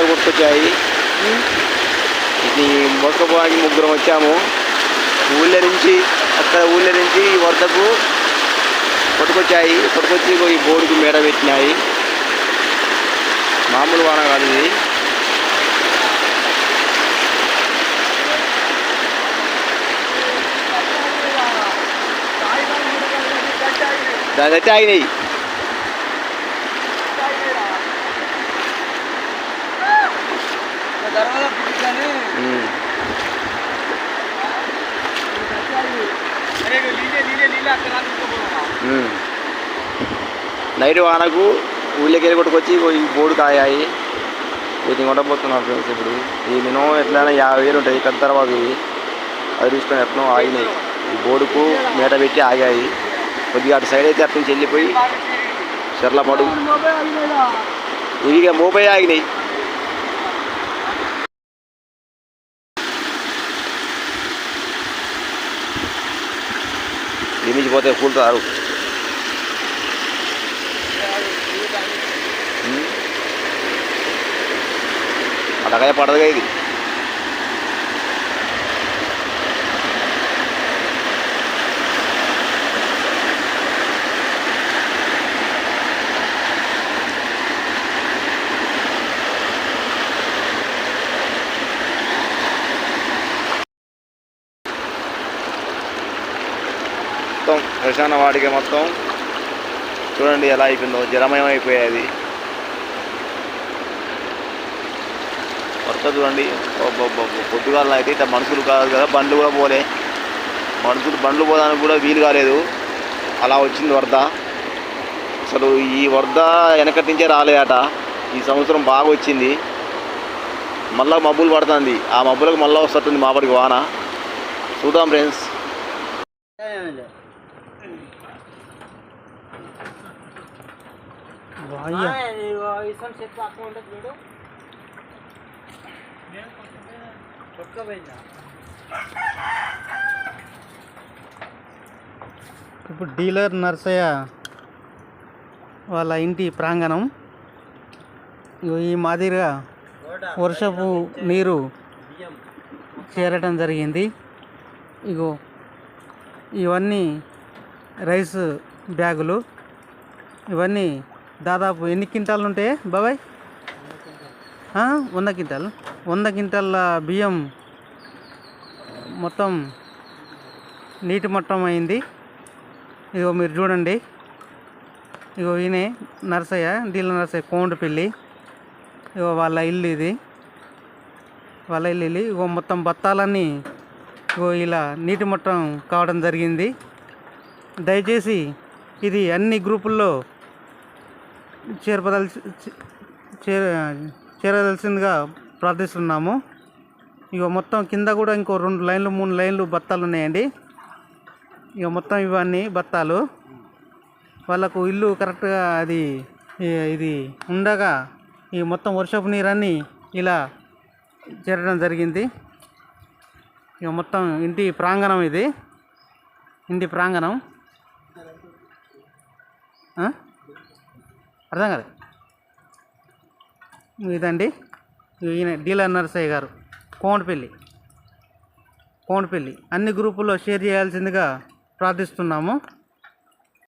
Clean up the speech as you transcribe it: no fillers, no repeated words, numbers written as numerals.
కొట్టుకొచ్చాయి. ఇది మోసుకుపోవడానికి ముగ్గురం వచ్చాము. ఊళ్ళో నుంచి ఈ వరదకు కొట్టుకొచ్చాయి. కొట్టుకొచ్చి ఈ బోర్డుకు మేడ పెట్టినాయి. మామూలు వాన కాదు ఇది. దాని అయితే ఆగినాయి. నైట్ వానకు ఊళ్ళోకి వెళ్ళి కొట్టుకొచ్చి ఈ బోర్డు కాయాయి. వీటిని కొట్టబోతున్నాం ఫ్రెండ్స్. ఇప్పుడు ఈ మినిమం ఎట్లయినా 50,000 ఉంటాయి పెద్ద తర్వాత ఇవి. అది చూసుకొని ఎట్లా ఆగినాయి. ఈ బోర్డుకు మేట పెట్టి ఆగాయి. కొద్దిగా అటు సైడ్ అయితే అటు నుంచి వెళ్ళిపోయి చెర్లపాడు ఇవిగా మోపై ఆగినాయి. మించిపోతే కూలుతారు. అడగయ పడదుగా ఇది. మొత్తం శ్మశాన వాటికి మొత్తం చూడండి ఎలా అయిపోయిందో, జలమయం అయిపోయేది. వరద చూడండి. పొద్దుగాలను అయితే ఇట్లా మనుషులు కాదు కదా, బండ్లు కూడా పోలే. బండ్లు పోదానికి కూడా వీలు కాలేదు. అలా వచ్చింది వరద. అసలు ఈ వరద వెనకటి నుంచే రాలేదట. ఈ సంవత్సరం బాగా వచ్చింది. మళ్ళీ మబ్బులు పడుతుంది. ఆ మబ్బులకు మళ్ళీ వస్తుంది మాపడికి వాన. చూద్దాం ఫ్రెండ్స్. ఇప్పుడు డీలర్ నర్సయ్య వాళ్ళ ఇంటి ప్రాంగణం ఈ మాదిరిగా వర్షపు నీరు చేరటం జరిగింది. ఇగో ఇవన్నీ రైస్ బ్యాగులు. ఇవన్నీ దాదాపు ఎన్ని క్వింటాలు ఉంటాయి బాబాయ్? 100 క్వింటాలు. 100 క్వింటాల బియ్యం మొత్తం నీటి మట్టం అయింది. ఇగో మీరు చూడండి. ఇగో ఈయనే నర్సయ్య, డీలర్ నర్సయ్య, కోండపల్లి. ఇగో వాళ్ళ ఇల్లు ఇది. ఇగో మొత్తం బత్తాలన్నీ ఇగో ఇలా నీటి మట్టం కావడం జరిగింది. దయచేసి ఇది అన్ని గ్రూపుల్లో చేరవలసిందిగా ప్రార్థిస్తున్నాము. ఇక మొత్తం కింద కూడా ఇంకో 2 లైన్లు 3 లైన్లు బత్తాలు ఉన్నాయండి. ఇక మొత్తం ఇవన్నీ బత్తాలు. వాళ్ళకు ఇల్లు కరెక్ట్గా ఇది ఉండగా ఈ మొత్తం వర్షపు నీరన్నీ ఇలా చేరడం జరిగింది. ఇక మొత్తం ఇంటి ప్రాంగణం ఇది. ఇంటి ప్రాంగణం అర్థం కాదు ఇదండి. ఈయన డీలర్ నర్సయ్య గారు, కోండపల్లి. అన్ని గ్రూపుల్లో షేర్ చేయాల్సిందిగా ప్రార్థిస్తున్నాము.